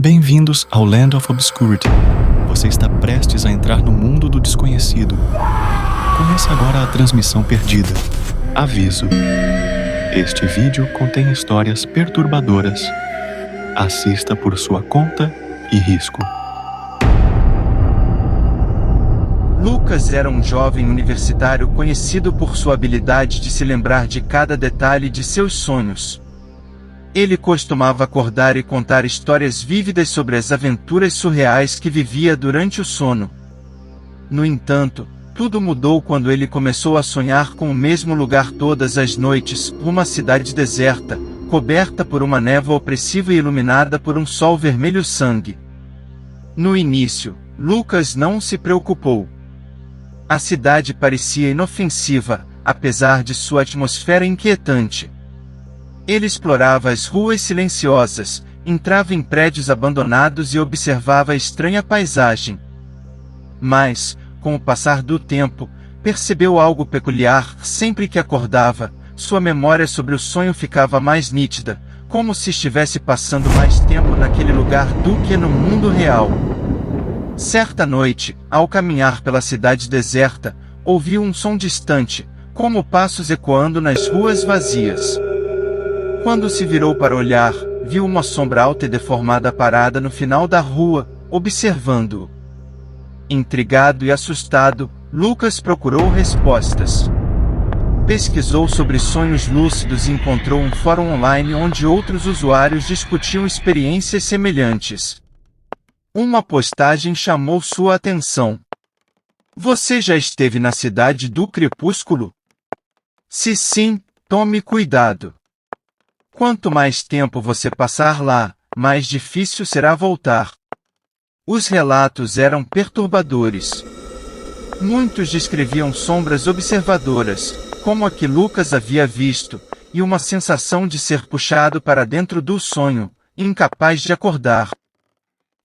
Bem-vindos ao Land of Obscurity. Você está prestes a entrar no mundo do desconhecido. Conheça agora a transmissão perdida. Aviso: este vídeo contém histórias perturbadoras. Assista por sua conta e risco. Lucas era um jovem universitário conhecido por sua habilidade de se lembrar de cada detalhe de seus sonhos. Ele costumava acordar e contar histórias vívidas sobre as aventuras surreais que vivia durante o sono. No entanto, tudo mudou quando ele começou a sonhar com o mesmo lugar todas as noites, uma cidade deserta, coberta por uma névoa opressiva e iluminada por um sol vermelho sangue. No início, Lucas não se preocupou. A cidade parecia inofensiva, apesar de sua atmosfera inquietante. Ele explorava as ruas silenciosas, entrava em prédios abandonados e observava a estranha paisagem. Mas, com o passar do tempo, percebeu algo peculiar. Sempre que acordava, sua memória sobre o sonho ficava mais nítida, como se estivesse passando mais tempo naquele lugar do que no mundo real. Certa noite, ao caminhar pela cidade deserta, ouviu um som distante, como passos ecoando nas ruas vazias. Quando se virou para olhar, viu uma sombra alta e deformada parada no final da rua, observando-o. Intrigado e assustado, Lucas procurou respostas. Pesquisou sobre sonhos lúcidos e encontrou um fórum online onde outros usuários discutiam experiências semelhantes. Uma postagem chamou sua atenção. Você já esteve na cidade do crepúsculo? Se sim, tome cuidado. Quanto mais tempo você passar lá, mais difícil será voltar. Os relatos eram perturbadores. Muitos descreviam sombras observadoras, como a que Lucas havia visto, e uma sensação de ser puxado para dentro do sonho, incapaz de acordar.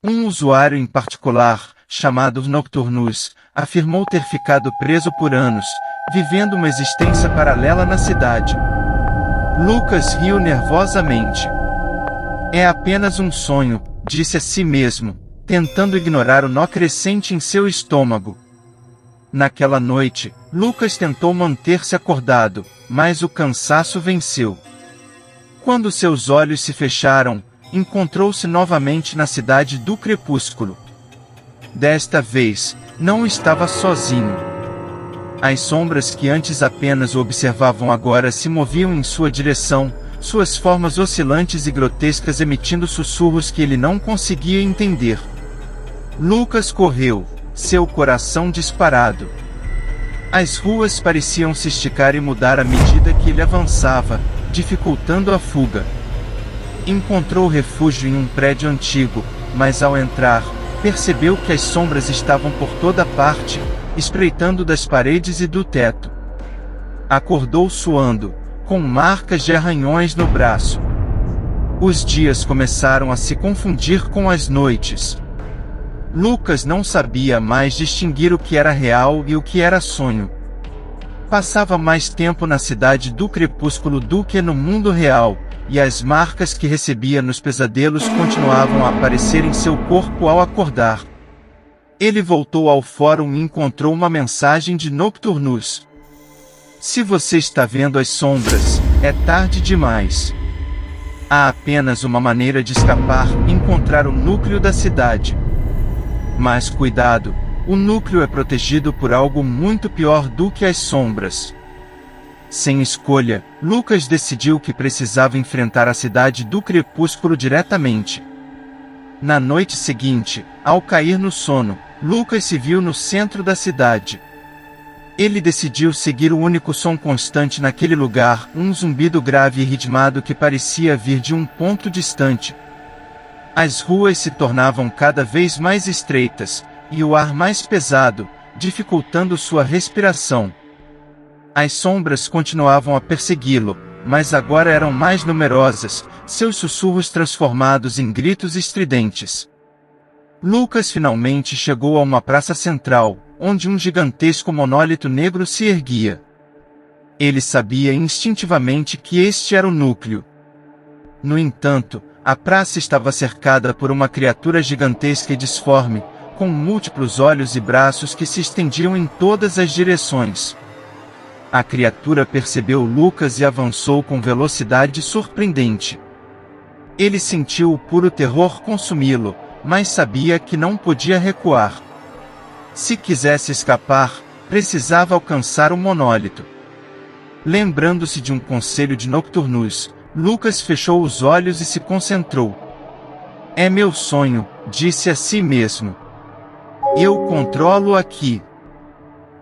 Um usuário em particular, chamado Nocturnus, afirmou ter ficado preso por anos, vivendo uma existência paralela na cidade. Lucas riu nervosamente. É apenas um sonho, disse a si mesmo, tentando ignorar o nó crescente em seu estômago. Naquela noite, Lucas tentou manter-se acordado, mas o cansaço venceu. Quando seus olhos se fecharam, encontrou-se novamente na cidade do crepúsculo. Desta vez, não estava sozinho. As sombras que antes apenas o observavam agora se moviam em sua direção, suas formas oscilantes e grotescas emitindo sussurros que ele não conseguia entender. Lucas correu, seu coração disparado. As ruas pareciam se esticar e mudar à medida que ele avançava, dificultando a fuga. Encontrou refúgio em um prédio antigo, mas ao entrar, percebeu que as sombras estavam por toda parte, espreitando das paredes e do teto. Acordou suando, com marcas de arranhões no braço. Os dias começaram a se confundir com as noites. Lucas não sabia mais distinguir o que era real e o que era sonho. Passava mais tempo na cidade do crepúsculo do que no mundo real, e as marcas que recebia nos pesadelos continuavam a aparecer em seu corpo ao acordar. Ele voltou ao fórum e encontrou uma mensagem de Nocturnus. Se você está vendo as sombras, é tarde demais. Há apenas uma maneira de escapar: encontrar o núcleo da cidade. Mas cuidado, o núcleo é protegido por algo muito pior do que as sombras. Sem escolha, Lucas decidiu que precisava enfrentar a cidade do crepúsculo diretamente. Na noite seguinte, ao cair no sono, Lucas se viu no centro da cidade. Ele decidiu seguir o único som constante naquele lugar, um zumbido grave e ritmado que parecia vir de um ponto distante. As ruas se tornavam cada vez mais estreitas, e o ar mais pesado, dificultando sua respiração. As sombras continuavam a persegui-lo, mas agora eram mais numerosas, seus sussurros transformados em gritos estridentes. Lucas finalmente chegou a uma praça central, onde um gigantesco monólito negro se erguia. Ele sabia instintivamente que este era o núcleo. No entanto, A praça estava cercada por uma criatura gigantesca e disforme, com múltiplos olhos e braços que se estendiam em todas as direções. A criatura percebeu Lucas e avançou com velocidade surpreendente. Ele sentiu o puro terror consumi-lo, mas sabia que não podia recuar. Se quisesse escapar, precisava alcançar o monólito. Lembrando-se de um conselho de Nocturnus, Lucas fechou os olhos e se concentrou. É meu sonho, disse a si mesmo. Eu controlo aqui.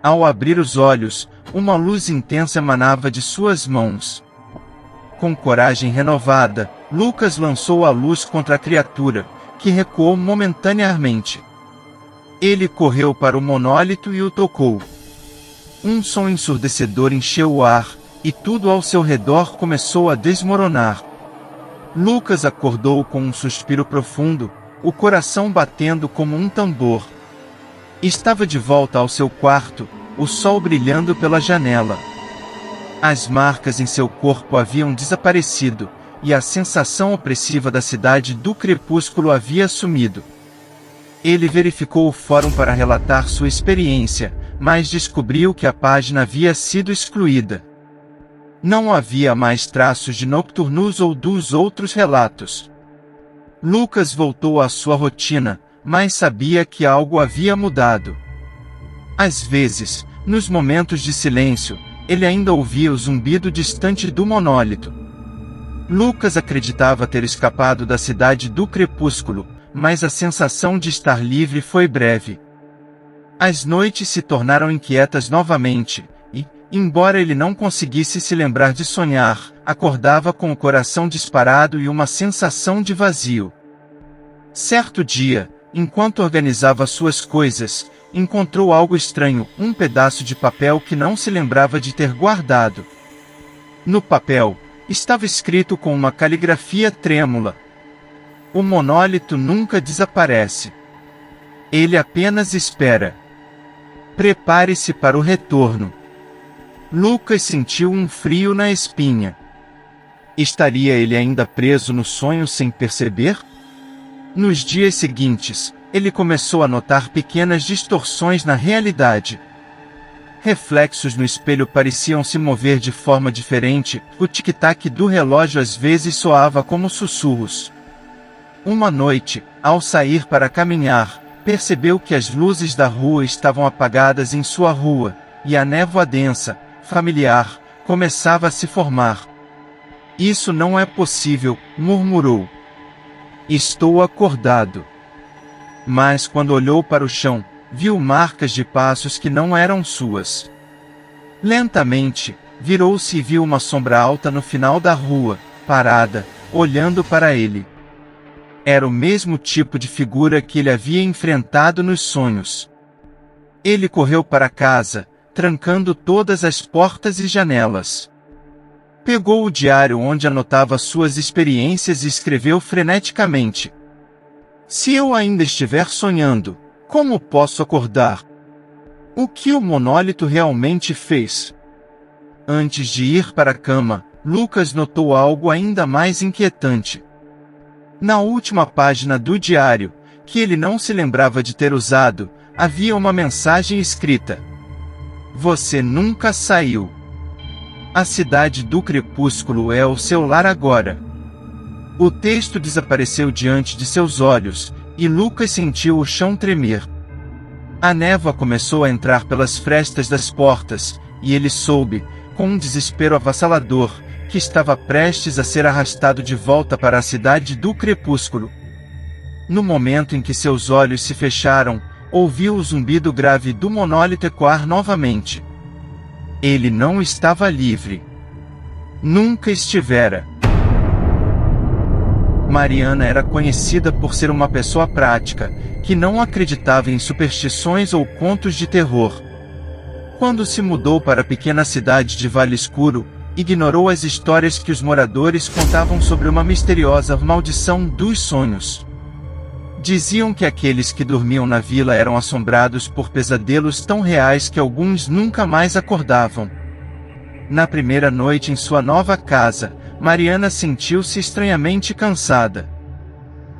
Ao abrir os olhos, uma luz intensa emanava de suas mãos. Com coragem renovada, Lucas lançou a luz contra a criatura, que recuou momentaneamente. Ele correu para o monólito e o tocou. Um som ensurdecedor encheu o ar, e tudo ao seu redor começou a desmoronar. Lucas acordou com um suspiro profundo, o coração batendo como um tambor. Estava de volta ao seu quarto, o sol brilhando pela janela. As marcas em seu corpo haviam desaparecido, e a sensação opressiva da cidade do crepúsculo havia sumido. Ele verificou o fórum para relatar sua experiência, mas descobriu que a página havia sido excluída. Não havia mais traços de Nocturnus ou dos outros relatos. Lucas voltou à sua rotina, mas sabia que algo havia mudado. Às vezes, nos momentos de silêncio, ele ainda ouvia o zumbido distante do monólito. Lucas acreditava ter escapado da cidade do crepúsculo, mas a sensação de estar livre foi breve. As noites se tornaram inquietas novamente, e, embora ele não conseguisse se lembrar de sonhar, acordava com o coração disparado e uma sensação de vazio. Certo dia, enquanto organizava suas coisas, encontrou algo estranho, um pedaço de papel que não se lembrava de ter guardado. No papel, estava escrito com uma caligrafia trêmula: o monólito nunca desaparece. Ele apenas espera. Prepare-se para o retorno. Lucas sentiu um frio na espinha. Estaria ele ainda preso no sonho sem perceber? Nos dias seguintes, ele começou a notar pequenas distorções na realidade. Reflexos no espelho pareciam se mover de forma diferente, o tic-tac do relógio às vezes soava como sussurros. Uma noite, ao sair para caminhar, percebeu que as luzes da rua estavam apagadas em sua rua, e a névoa densa, familiar, começava a se formar. Isso não é possível, murmurou. Estou acordado. Mas quando olhou para o chão, viu marcas de passos que não eram suas. Lentamente, virou-se e viu uma sombra alta no final da rua, parada, olhando para ele. Era o mesmo tipo de figura que ele havia enfrentado nos sonhos. Ele correu para casa, trancando todas as portas e janelas. Pegou o diário onde anotava suas experiências e escreveu freneticamente: se eu ainda estiver sonhando, como posso acordar? O que o monólito realmente fez? Antes de ir para a cama, Lucas notou algo ainda mais inquietante. Na última página do diário, que ele não se lembrava de ter usado, havia uma mensagem escrita: você nunca saiu. A cidade do crepúsculo é o seu lar agora. O texto desapareceu diante de seus olhos, e Lucas sentiu o chão tremer. A névoa começou a entrar pelas frestas das portas, e ele soube, com um desespero avassalador, que estava prestes a ser arrastado de volta para a cidade do crepúsculo. No momento em que seus olhos se fecharam, ouviu o zumbido grave do monólito ecoar novamente. Ele não estava livre. Nunca estivera. Mariana era conhecida por ser uma pessoa prática, que não acreditava em superstições ou contos de terror. Quando se mudou para a pequena cidade de Vale Escuro, ignorou as histórias que os moradores contavam sobre uma misteriosa maldição dos sonhos. Diziam que aqueles que dormiam na vila eram assombrados por pesadelos tão reais que alguns nunca mais acordavam. Na primeira noite em sua nova casa, Mariana sentiu-se estranhamente cansada.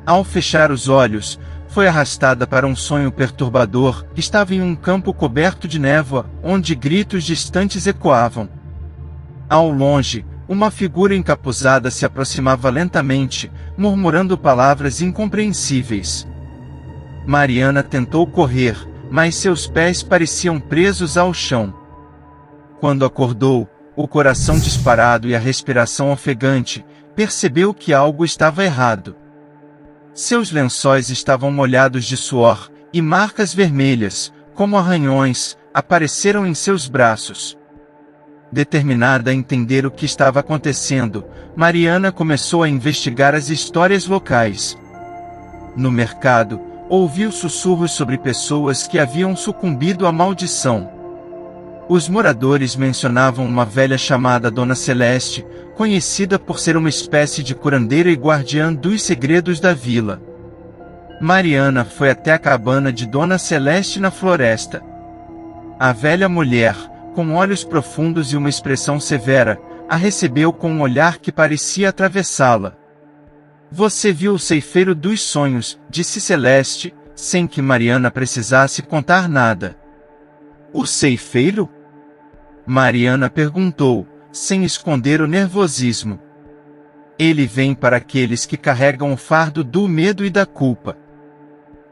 Ao fechar os olhos, foi arrastada para um sonho perturbador. Estava em um campo coberto de névoa, onde gritos distantes ecoavam. Ao longe, uma figura encapuzada se aproximava lentamente, murmurando palavras incompreensíveis. Mariana tentou correr, mas seus pés pareciam presos ao chão. Quando acordou, o coração disparado e a respiração ofegante, percebeu que algo estava errado. Seus lençóis estavam molhados de suor, e marcas vermelhas, como arranhões, apareceram em seus braços. Determinada a entender o que estava acontecendo, Mariana começou a investigar as histórias locais. No mercado, ouviu sussurros sobre pessoas que haviam sucumbido à maldição. Os moradores mencionavam uma velha chamada Dona Celeste, conhecida por ser uma espécie de curandeira e guardiã dos segredos da vila. Mariana foi até a cabana de Dona Celeste na floresta. A velha mulher, com olhos profundos e uma expressão severa, a recebeu com um olhar que parecia atravessá-la. "Você viu o ceifeiro dos sonhos", disse Celeste, sem que Mariana precisasse contar nada. "O ceifeiro?" Mariana perguntou, sem esconder o nervosismo. "Ele vem para aqueles que carregam o fardo do medo e da culpa.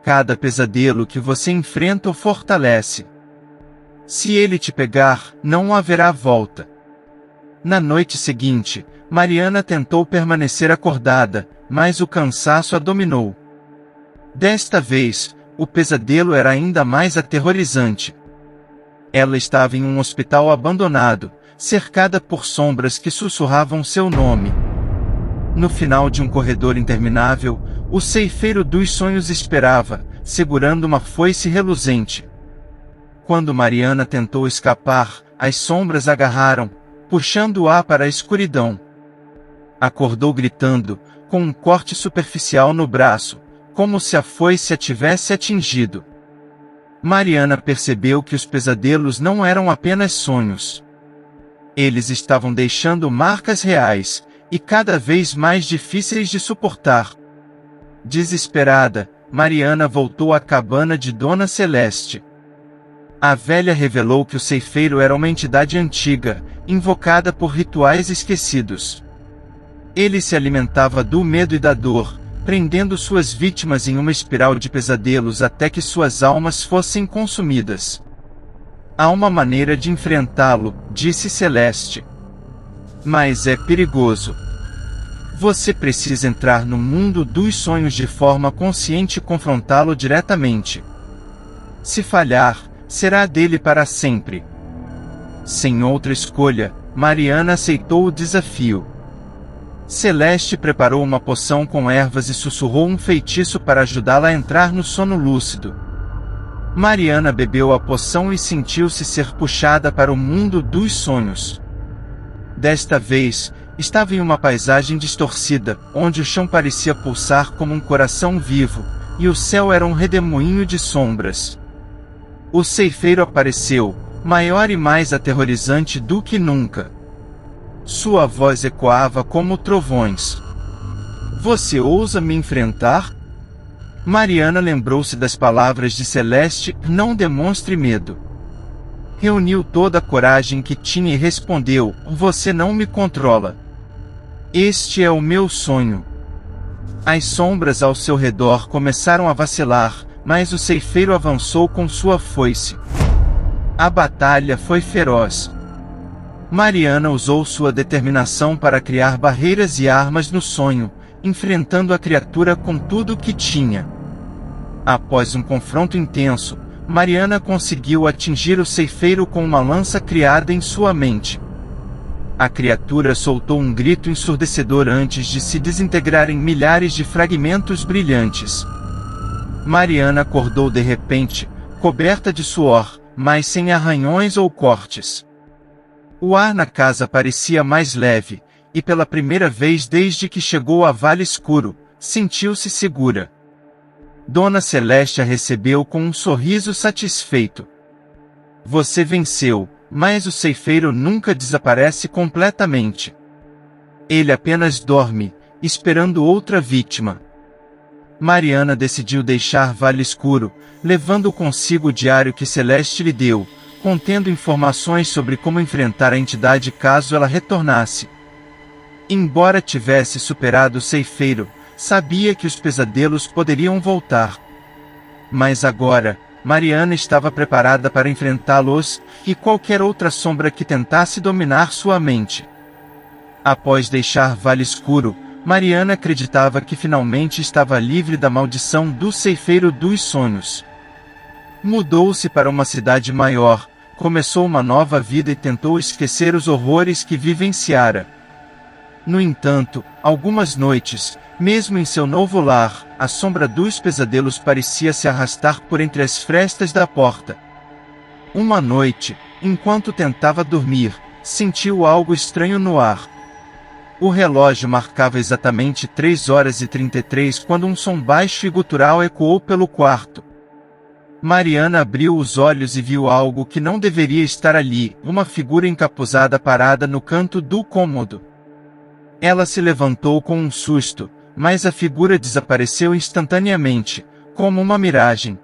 Cada pesadelo que você enfrenta o fortalece. Se ele te pegar, não haverá volta." Na noite seguinte, Mariana tentou permanecer acordada, mas o cansaço a dominou. Desta vez, o pesadelo era ainda mais aterrorizante. Ela estava em um hospital abandonado, cercada por sombras que sussurravam seu nome. No final de um corredor interminável, o ceifeiro dos sonhos esperava, segurando uma foice reluzente. Quando Mariana tentou escapar, as sombras agarraram, puxando-a para a escuridão. Acordou gritando, com um corte superficial no braço, como se a foice a tivesse atingido. Mariana percebeu que os pesadelos não eram apenas sonhos. Eles estavam deixando marcas reais, e cada vez mais difíceis de suportar. Desesperada, Mariana voltou à cabana de Dona Celeste. A velha revelou que o ceifeiro era uma entidade antiga, invocada por rituais esquecidos. Ele se alimentava do medo e da dor, prendendo suas vítimas em uma espiral de pesadelos até que suas almas fossem consumidas. "Há uma maneira de enfrentá-lo", disse Celeste. "Mas é perigoso. Você precisa entrar no mundo dos sonhos de forma consciente e confrontá-lo diretamente. Se falhar, será dele para sempre." Sem outra escolha, Mariana aceitou o desafio. Celeste preparou uma poção com ervas e sussurrou um feitiço para ajudá-la a entrar no sono lúcido. Mariana bebeu a poção e sentiu-se ser puxada para o mundo dos sonhos. Desta vez, estava em uma paisagem distorcida, onde o chão parecia pulsar como um coração vivo, e o céu era um redemoinho de sombras. O ceifeiro apareceu, maior e mais aterrorizante do que nunca. Sua voz ecoava como trovões. "Você ousa me enfrentar?" Mariana lembrou-se das palavras de Celeste, "Não demonstre medo." Reuniu toda a coragem que tinha e respondeu, "Você não me controla. Este é o meu sonho." As sombras ao seu redor começaram a vacilar, mas o ceifeiro avançou com sua foice. A batalha foi feroz. Mariana usou sua determinação para criar barreiras e armas no sonho, enfrentando a criatura com tudo o que tinha. Após um confronto intenso, Mariana conseguiu atingir o ceifeiro com uma lança criada em sua mente. A criatura soltou um grito ensurdecedor antes de se desintegrar em milhares de fragmentos brilhantes. Mariana acordou de repente, coberta de suor, mas sem arranhões ou cortes. O ar na casa parecia mais leve, e pela primeira vez desde que chegou a Vale Escuro, sentiu-se segura. Dona Celeste a recebeu com um sorriso satisfeito. "Você venceu, mas o ceifeiro nunca desaparece completamente. Ele apenas dorme, esperando outra vítima. Mariana decidiu deixar Vale Escuro, levando consigo o diário que Celeste lhe deu, contendo informações sobre como enfrentar a entidade caso ela retornasse. Embora tivesse superado o ceifeiro, sabia que os pesadelos poderiam voltar. Mas agora, Mariana estava preparada para enfrentá-los e qualquer outra sombra que tentasse dominar sua mente. Após deixar Vale Escuro, Mariana acreditava que finalmente estava livre da maldição do ceifeiro dos sonhos. Mudou-se para uma cidade maior, começou uma nova vida e tentou esquecer os horrores que vivenciara. No entanto, algumas noites, mesmo em seu novo lar, a sombra dos pesadelos parecia se arrastar por entre as frestas da porta. Uma noite, enquanto tentava dormir, sentiu algo estranho no ar. O relógio marcava exatamente 3h33 quando um som baixo e gutural ecoou pelo quarto. Mariana abriu os olhos e viu algo que não deveria estar ali, uma figura encapuzada parada no canto do cômodo. Ela se levantou com um susto, mas a figura desapareceu instantaneamente, como uma miragem.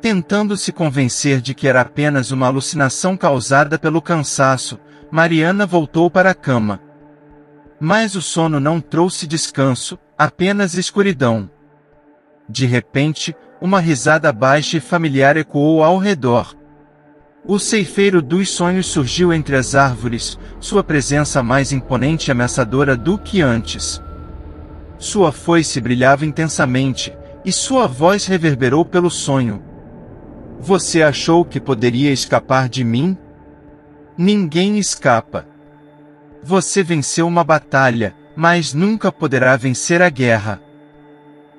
Tentando se convencer de que era apenas uma alucinação causada pelo cansaço, Mariana voltou para a cama. Mas o sono não trouxe descanso, apenas escuridão. De repente, uma risada baixa e familiar ecoou ao redor. O ceifeiro dos sonhos surgiu entre as árvores, sua presença mais imponente e ameaçadora do que antes. Sua foice brilhava intensamente, e sua voz reverberou pelo sonho. Você achou que poderia escapar de mim? Ninguém escapa. Você venceu uma batalha, mas nunca poderá vencer a guerra.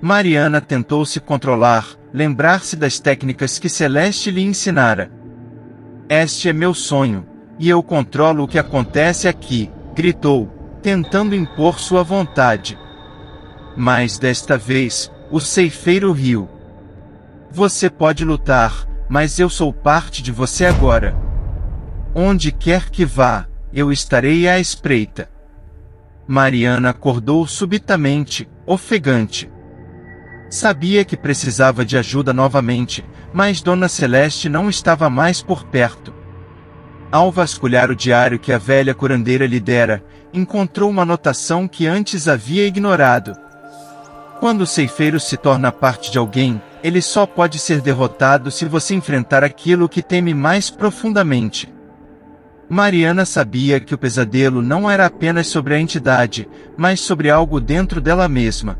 Mariana tentou se controlar, lembrar-se das técnicas que Celeste lhe ensinara. Este é meu sonho, e eu controlo o que acontece aqui, gritou, tentando impor sua vontade. Mas desta vez, o ceifeiro riu. Você pode lutar, mas eu sou parte de você agora. Onde quer que vá, eu estarei à espreita. Mariana acordou subitamente, ofegante. Sabia que precisava de ajuda novamente, mas Dona Celeste não estava mais por perto. Ao vasculhar o diário que a velha curandeira lhe dera, encontrou uma anotação que antes havia ignorado. Quando o ceifeiro se torna parte de alguém, ele só pode ser derrotado se você enfrentar aquilo que teme mais profundamente. Mariana sabia que o pesadelo não era apenas sobre a entidade, mas sobre algo dentro dela mesma.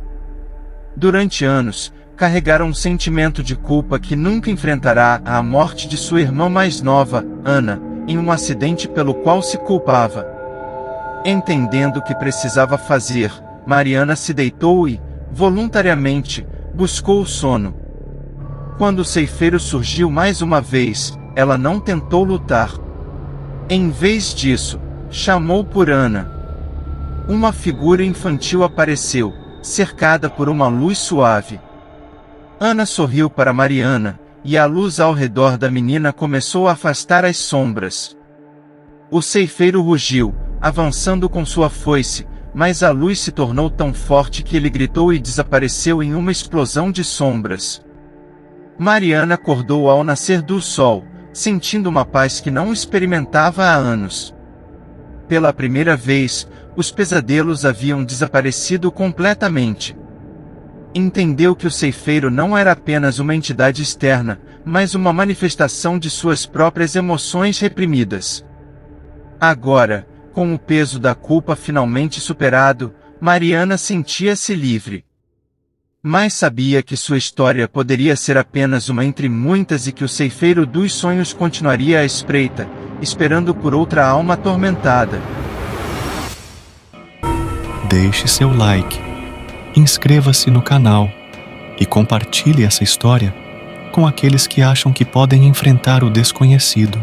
Durante anos, carregara um sentimento de culpa que nunca enfrentará a morte de sua irmã mais nova, Ana, em um acidente pelo qual se culpava. Entendendo o que precisava fazer, Mariana se deitou e, voluntariamente, buscou o sono. Quando o ceifeiro surgiu mais uma vez, ela não tentou lutar. Em vez disso, chamou por Ana. Uma figura infantil apareceu, cercada por uma luz suave. Ana sorriu para Mariana, e a luz ao redor da menina começou a afastar as sombras. O ceifeiro rugiu, avançando com sua foice, mas a luz se tornou tão forte que ele gritou e desapareceu em uma explosão de sombras. Mariana acordou ao nascer do sol, sentindo uma paz que não experimentava há anos. Pela primeira vez, os pesadelos haviam desaparecido completamente. Entendeu que o ceifeiro não era apenas uma entidade externa, mas uma manifestação de suas próprias emoções reprimidas. Agora, com o peso da culpa finalmente superado, Mariana sentia-se livre. Mas sabia que sua história poderia ser apenas uma entre muitas e que o ceifeiro dos sonhos continuaria à espreita, esperando por outra alma atormentada. Deixe seu like, inscreva-se no canal e compartilhe essa história com aqueles que acham que podem enfrentar o desconhecido.